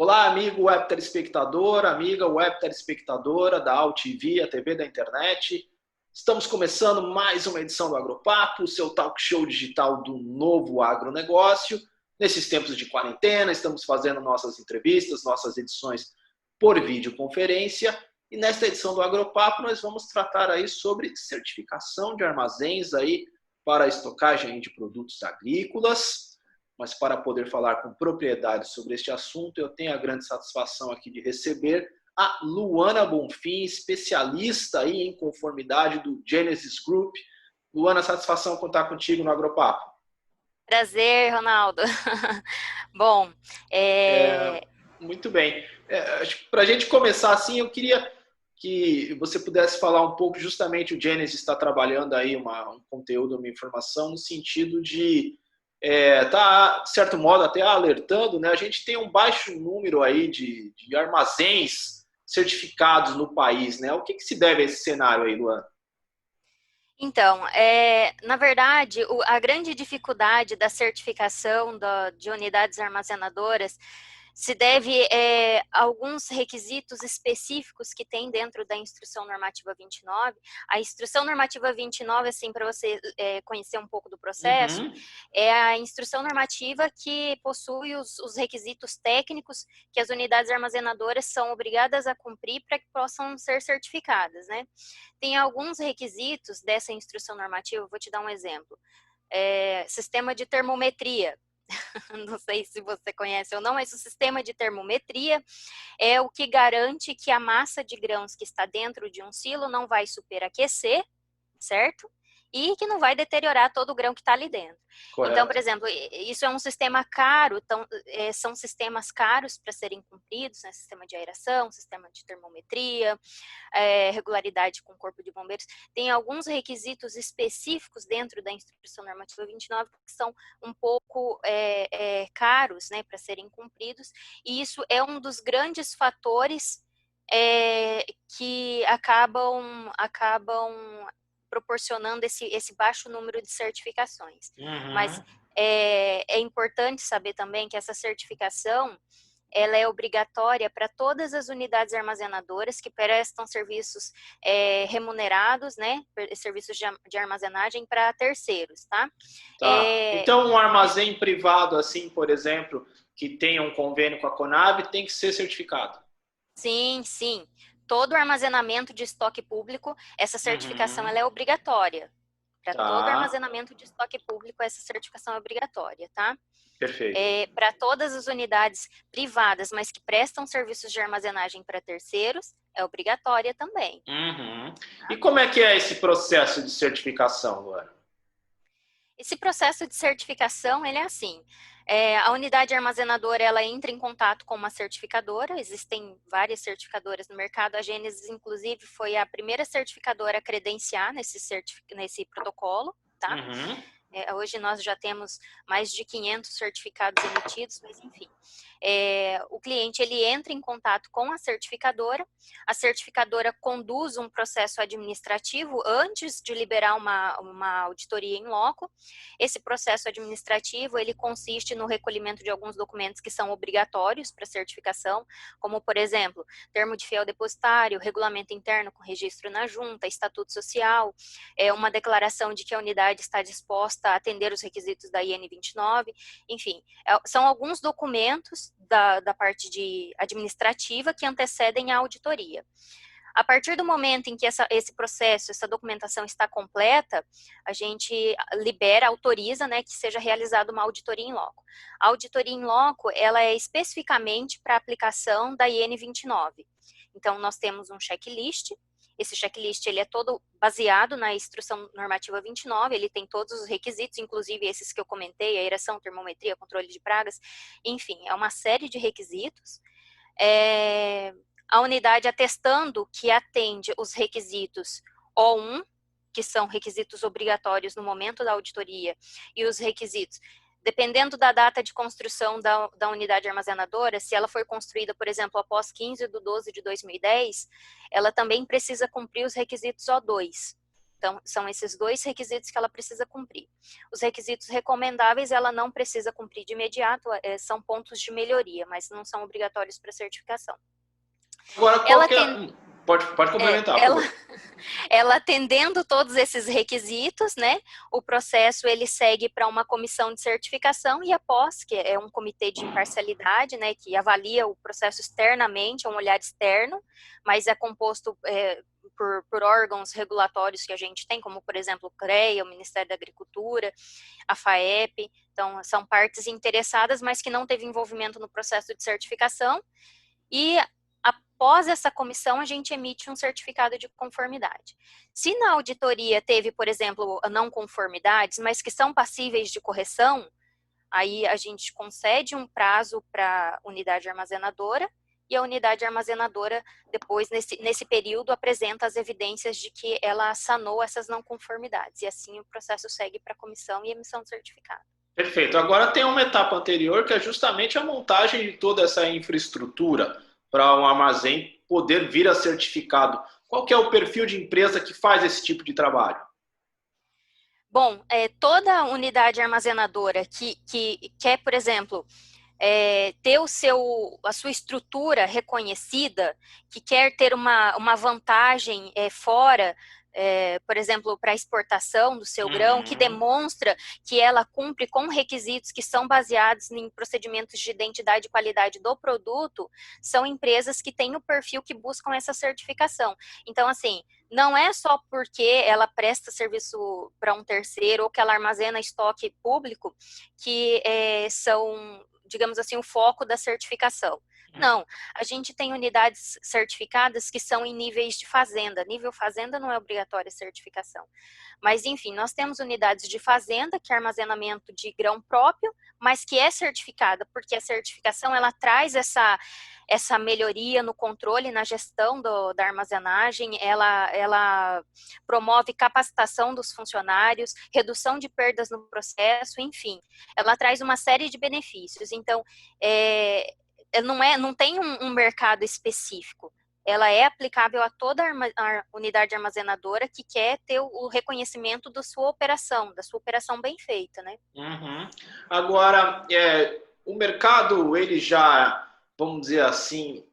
Olá, amigo web telespectador, amiga web telespectadora da AltV, a TV da internet. Estamos começando mais uma edição do Agropapo, o seu talk show digital do novo agronegócio. Nesses tempos de quarentena, estamos fazendo nossas entrevistas, nossas edições por videoconferência. E nesta edição do Agropapo, nós vamos tratar aí sobre certificação de armazéns aí para a estocagem de produtos agrícolas. Mas para poder falar com propriedade sobre este assunto, eu tenho a grande satisfação aqui de receber a Luana Bonfim, especialista aí em conformidade do Genesis Group. Luana, satisfação contar contigo no Agropapo. Prazer, Ronaldo. Bom, Muito bem. Para a gente começar assim, eu queria que você pudesse falar um pouco, justamente o Genesis está trabalhando aí um conteúdo, uma informação no sentido de tá, de certo modo, até alertando, né? A gente tem um baixo número aí de armazéns certificados no país, né? O que se deve a esse cenário aí, Luana? então, na verdade, a grande dificuldade da certificação de unidades armazenadoras se deve a alguns requisitos específicos que tem dentro da Instrução Normativa 29. A Instrução Normativa 29, assim, para você conhecer um pouco do processo, é a instrução normativa que possui os requisitos técnicos que as unidades armazenadoras são obrigadas a cumprir para que possam ser certificadas, né? Tem alguns requisitos dessa instrução normativa, vou te dar um exemplo. Sistema de termometria. Não sei se você conhece ou não, mas o sistema de termometria é o que garante que a massa de grãos que está dentro de um silo não vai superaquecer, certo? E que não vai deteriorar todo o grão que está ali dentro. Correto. Então, por exemplo, isso é um sistema caro, então, são sistemas caros para serem cumpridos, né? Sistema de aeração, sistema de termometria, regularidade com o corpo de bombeiros. Tem alguns requisitos específicos dentro da Instrução Normativa 29 que são um pouco caros, né, para serem cumpridos, e isso é um dos grandes fatores que acabam proporcionando esse baixo número de certificações. Mas é importante saber também que essa certificação ela é obrigatória para todas as unidades armazenadoras que prestam serviços remunerados, né, serviços de armazenagem para terceiros, tá? Então, um armazém privado, assim, por exemplo, que tenha um convênio com a Conab, tem que ser certificado. Sim, sim. Todo armazenamento de estoque público, essa certificação ela é obrigatória. Para todo armazenamento de estoque público, essa certificação é obrigatória, tá? Perfeito. Para todas as unidades privadas, mas que prestam serviços de armazenagem para terceiros, é obrigatória também. E como é que é esse processo de certificação, Luana? Esse processo de certificação, ele é assim, a unidade armazenadora, ela entra em contato com uma certificadora, existem várias certificadoras no mercado, a Genesis, inclusive, foi a primeira certificadora a credenciar nesse protocolo, tá? Hoje nós já temos mais de 500 certificados emitidos, mas enfim. O cliente ele entra em contato com a certificadora conduz um processo administrativo antes de liberar uma auditoria em loco. Esse processo administrativo ele consiste no recolhimento de alguns documentos que são obrigatórios para certificação, como, por exemplo, termo de fiel depositário, regulamento interno com registro na junta, estatuto social, uma declaração de que a unidade está disposta a atender os requisitos da IN 29, enfim, são alguns documentos da parte administrativa que antecedem a auditoria. A partir do momento em que esse processo, essa documentação está completa, a gente autoriza, né, que seja realizada uma auditoria em loco. A auditoria em loco, ela é especificamente para a aplicação da IN 29. Então, nós temos um checklist. Esse checklist ele é todo baseado na Instrução Normativa 29, ele tem todos os requisitos, inclusive esses que eu comentei, aeração, termometria, controle de pragas, enfim, é uma série de requisitos. A unidade atestando que atende os requisitos O1, que são requisitos obrigatórios no momento da auditoria, e os requisitos dependendo da data de construção da unidade armazenadora, se ela for construída, por exemplo, após 15 de 12 de 2010, ela também precisa cumprir os requisitos O2. Então, são esses 2 requisitos que ela precisa cumprir. Os requisitos recomendáveis, ela não precisa cumprir de imediato, são pontos de melhoria, mas não são obrigatórios para certificação. Agora, qual que é... Pode complementar, por favor. Ela atendendo todos esses requisitos, né, o processo ele segue para uma comissão de certificação e após, que é um comitê de imparcialidade, né, que avalia o processo externamente, é um olhar externo, mas é composto por órgãos regulatórios que a gente tem, como, por exemplo, o CREA, o Ministério da Agricultura, a FAEP, então são partes interessadas, mas que não teve envolvimento no processo de certificação, e após essa comissão, a gente emite um certificado de conformidade. Se na auditoria teve, por exemplo, não conformidades, mas que são passíveis de correção, aí a gente concede um prazo para a unidade armazenadora, e a unidade armazenadora, depois, nesse período, apresenta as evidências de que ela sanou essas não conformidades. E assim o processo segue para a comissão e emissão do certificado. Perfeito. Agora tem uma etapa anterior, que é justamente a montagem de toda essa infraestrutura para um armazém poder vir a certificado. Qual que é o perfil de empresa que faz esse tipo de trabalho? Bom, toda unidade armazenadora que quer, por exemplo, ter a sua estrutura reconhecida, que quer ter uma vantagem fora, por exemplo, para a exportação do seu grão, que demonstra que ela cumpre com requisitos que são baseados em procedimentos de identidade e qualidade do produto, são empresas que têm o perfil que buscam essa certificação. Então, assim, não é só porque ela presta serviço para um terceiro ou que ela armazena estoque público que são, digamos assim, o foco da certificação. Não, a gente tem unidades certificadas que são em níveis de fazenda. Nível fazenda não é obrigatória a certificação. Mas, enfim, nós temos unidades de fazenda, que é armazenamento de grão próprio, mas que é certificada, porque a certificação, ela traz essa melhoria no controle, na gestão da armazenagem, ela promove capacitação dos funcionários, redução de perdas no processo, enfim, ela traz uma série de benefícios. Então, não tem um mercado específico. Ela é aplicável a toda a unidade armazenadora que quer ter o reconhecimento da sua operação bem feita, né? Agora, o mercado, ele já, vamos dizer assim,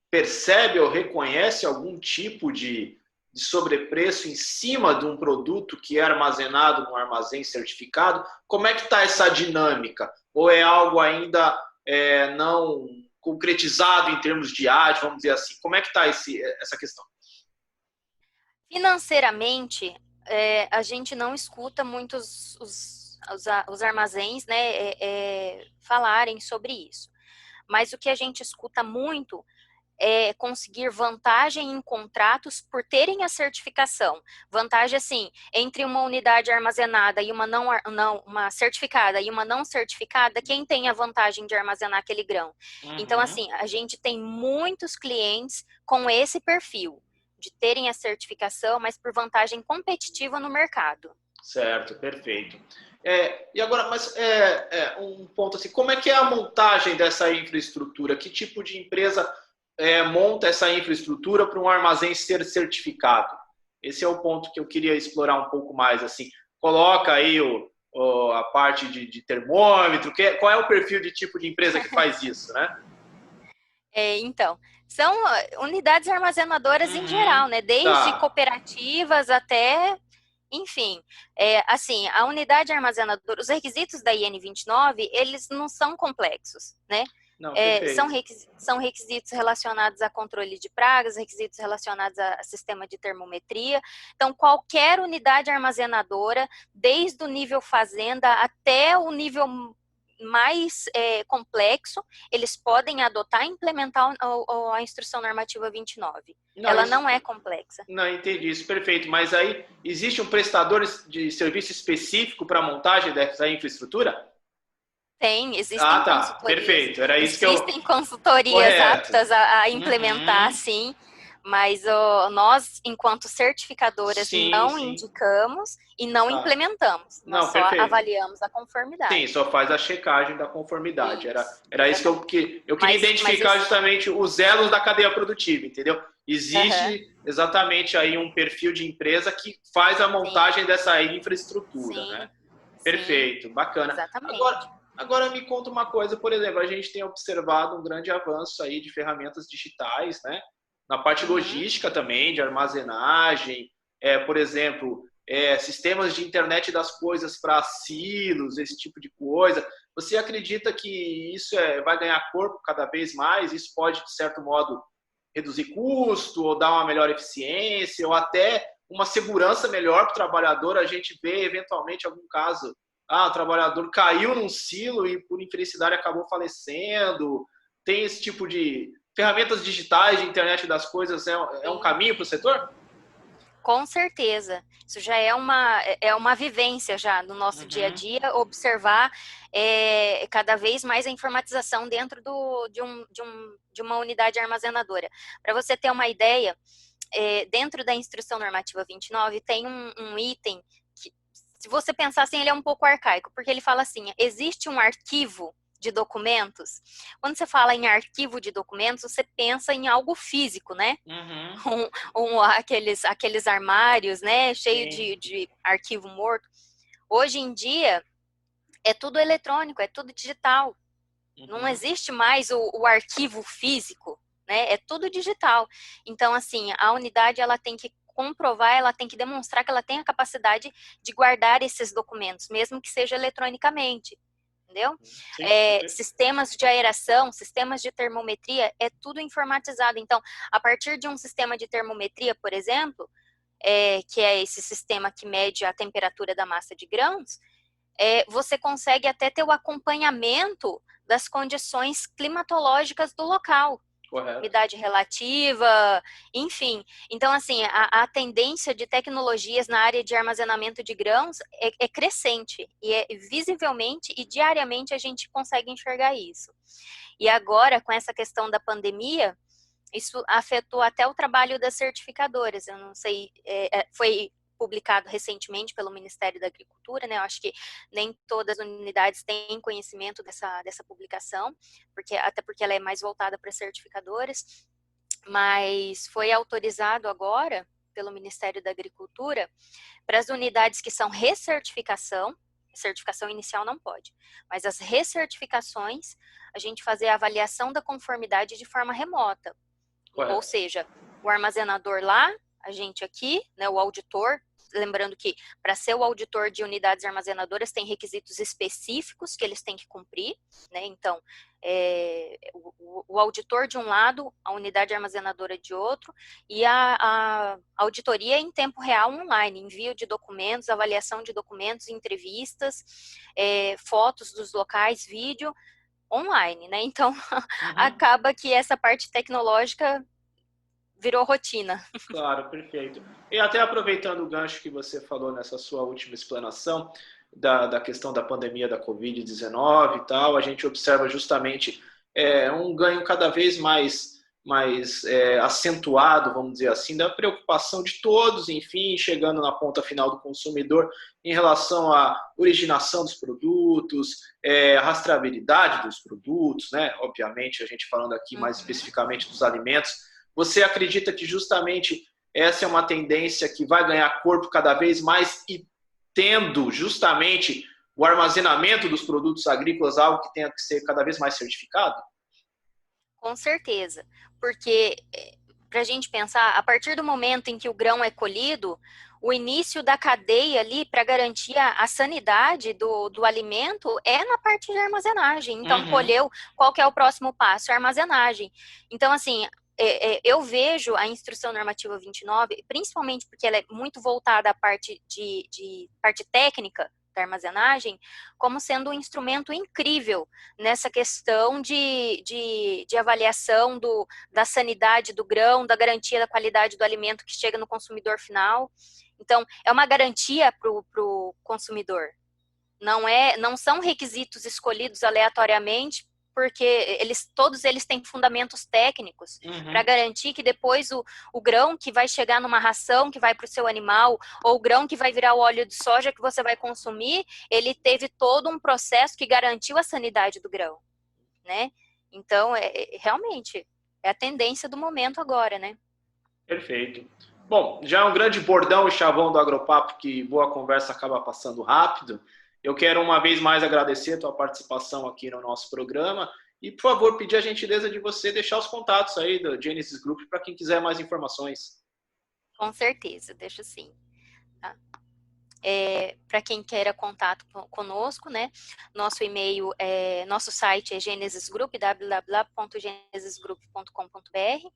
percebe ou reconhece algum tipo de sobrepreço em cima de um produto que é armazenado num armazém certificado? Como é que está essa dinâmica? Ou é algo ainda não concretizado em termos de ágio, vamos dizer assim? Como é que está essa questão? Financeiramente, a gente não escuta muitos os armazéns, né, falarem sobre isso. Mas o que a gente escuta muito é conseguir vantagem em contratos por terem a certificação. Vantagem, assim, entre uma unidade armazenada e uma certificada e uma não certificada, quem tem a vantagem de armazenar aquele grão? Então, assim, a gente tem muitos clientes com esse perfil, de terem a certificação, mas por vantagem competitiva no mercado. Certo, perfeito. E agora, mas um ponto assim, como é que é a montagem dessa infraestrutura? Que tipo de empresa monta essa infraestrutura para um armazém ser certificado? Esse é o ponto que eu queria explorar um pouco mais. Assim, coloca aí a parte de termômetro. Qual é o perfil de tipo de empresa que faz isso, né? Então, são unidades armazenadoras em geral, né? Desde cooperativas até... Enfim, assim, a unidade armazenadora, os requisitos da IN 29, eles não são complexos, né? Não, são requisitos relacionados a controle de pragas, requisitos relacionados a sistema de termometria. Então, qualquer unidade armazenadora, desde o nível fazenda até o nível mais complexo, eles podem adotar e implementar a instrução normativa 29. Ela não é complexa. Não, entendi isso, perfeito. Mas aí, existe um prestador de serviço específico para a montagem dessa infraestrutura? Tem, existem consultorias. Perfeito, era isso existem consultorias aptas a implementar, sim, Mas nós, enquanto certificadoras, Sim, não sim. indicamos e não Tá. implementamos. Nós Não, só perfeito. avaliamos a Sim, conformidade. só faz a checagem da conformidade. Isso, Era isso exatamente. que eu queria Mas identificar justamente os elos da cadeia produtiva, entendeu? aham, Existe exatamente aí um perfil de empresa que faz a sim, montagem dessa infraestrutura, né? sim, sim, Perfeito, bacana. exatamente. Agora me conta uma coisa, por exemplo, a gente tem observado um grande avanço aí de ferramentas digitais, né? Na parte Uhum. logística também, de armazenagem, por exemplo, sistemas de internet das coisas para silos, esse tipo de coisa. Você acredita que isso vai ganhar corpo cada vez mais? Isso pode, de certo modo, reduzir custo ou dar uma melhor eficiência ou até uma segurança melhor para o trabalhador? A gente vê eventualmente algum caso, o trabalhador caiu num silo e por infelicidade acabou falecendo. Tem esse tipo de ferramentas digitais de internet das coisas, é um Sim. caminho para o setor? Com certeza. Isso já é uma vivência já no nosso dia a Uhum. dia, observar cada vez mais a informatização dentro de uma unidade armazenadora. Para você ter uma ideia, dentro da Instrução Normativa 29 tem um item que, se você pensar assim, ele é um pouco arcaico, porque ele fala assim, existe um arquivo de documentos. Quando você fala em arquivo de documentos, você pensa em algo físico, né? Uhum. Aqueles armários, né, cheio Sim. de arquivo morto. Hoje em dia, é tudo eletrônico, é tudo digital. Não Uhum. existe mais o arquivo físico, né? É tudo digital. Então, assim, a unidade ela tem que comprovar, ela tem que demonstrar que ela tem a capacidade de guardar esses documentos, mesmo que seja eletronicamente. Entendeu? Sim, perfeito. Sistemas de aeração, sistemas de termometria, é tudo informatizado. Então, a partir de um sistema de termometria, por exemplo, que é esse sistema que mede a temperatura da massa de grãos, você consegue até ter o acompanhamento das condições climatológicas do local, Correto. umidade relativa, enfim. Então, assim, a tendência de tecnologias na área de armazenamento de grãos é crescente, e visivelmente e diariamente a gente consegue enxergar isso. E agora, com essa questão da pandemia, isso afetou até o trabalho das certificadoras. Eu não sei, foi publicado recentemente pelo Ministério da Agricultura, né? Eu acho que nem todas as unidades têm conhecimento dessa publicação, até porque ela é mais voltada para certificadoras, mas foi autorizado agora pelo Ministério da Agricultura para as unidades que são recertificação, certificação inicial não pode, mas as recertificações, a gente fazer a avaliação da conformidade de forma remota. Ou Correto. seja, o armazenador lá, a gente aqui, né, o auditor, lembrando que para ser o auditor de unidades armazenadoras tem requisitos específicos que eles têm que cumprir, né? Então, o auditor de um lado, a unidade armazenadora de outro, e a auditoria em tempo real online, envio de documentos, avaliação de documentos, entrevistas, fotos dos locais, vídeo, online, né? Então, Uhum. acaba que essa parte tecnológica virou rotina. Claro, perfeito. E até aproveitando o gancho que você falou nessa sua última explanação da questão da pandemia da Covid-19 e tal, a gente observa justamente um ganho cada vez mais acentuado, vamos dizer assim, da preocupação de todos, enfim, chegando na ponta final do consumidor em relação à originação dos produtos, rastreabilidade dos produtos, né? Obviamente, a gente falando aqui mais Uhum. especificamente dos alimentos. Você acredita que justamente essa é uma tendência que vai ganhar corpo cada vez mais e tendo justamente o armazenamento dos produtos agrícolas algo que tenha que ser cada vez mais certificado? Com certeza, porque para a gente pensar, a partir do momento em que o grão é colhido, o início da cadeia ali para garantir a sanidade do alimento é na parte de armazenagem. Então, Uhum. colheu, qual que é o próximo passo? A armazenagem. Então, assim, eu vejo a Instrução Normativa 29, principalmente porque ela é muito voltada à parte de parte técnica da armazenagem, como sendo um instrumento incrível nessa questão de avaliação da sanidade do grão, da garantia da qualidade do alimento que chega no consumidor final. Então, é uma garantia para o consumidor. Não são requisitos escolhidos aleatoriamente porque todos eles têm fundamentos técnicos para garantir que depois o grão que vai chegar numa ração que vai para o seu animal, ou o grão que vai virar o óleo de soja que você vai consumir, ele teve todo um processo que garantiu a sanidade do grão, né? Então, realmente, é a tendência do momento agora, né? Perfeito. Bom, já é um grande bordão e chavão do Agropapo que boa conversa acaba passando rápido. Eu quero uma vez mais agradecer a tua participação aqui no nosso programa e, por favor, pedir a gentileza de você deixar os contatos aí do Genesis Group para quem quiser mais informações. Com certeza, deixo sim. Tá? Para quem queira contato conosco, né? Nosso e-mail, nosso site é Genesis Group, www.genesisgroup.com.br.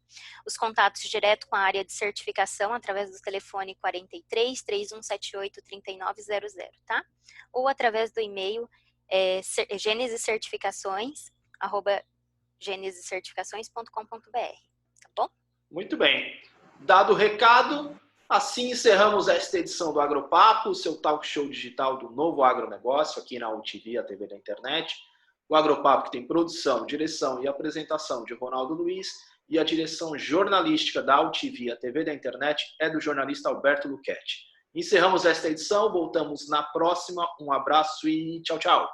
Os contatos direto com a área de certificação através do telefone 43 3178 3900, tá? Ou através do e-mail genesiscertificações@genesiscertificações.com.br, tá bom? Muito bem. Dado o recado, assim encerramos esta edição do Agropapo, seu talk show digital do novo agronegócio aqui na UTV, a TV da internet. O Agropapo que tem produção, direção e apresentação de Ronaldo Luiz e a direção jornalística da UTV, a TV da internet, é do jornalista Alberto Luchetti. Encerramos esta edição, voltamos na próxima. Um abraço e tchau, tchau.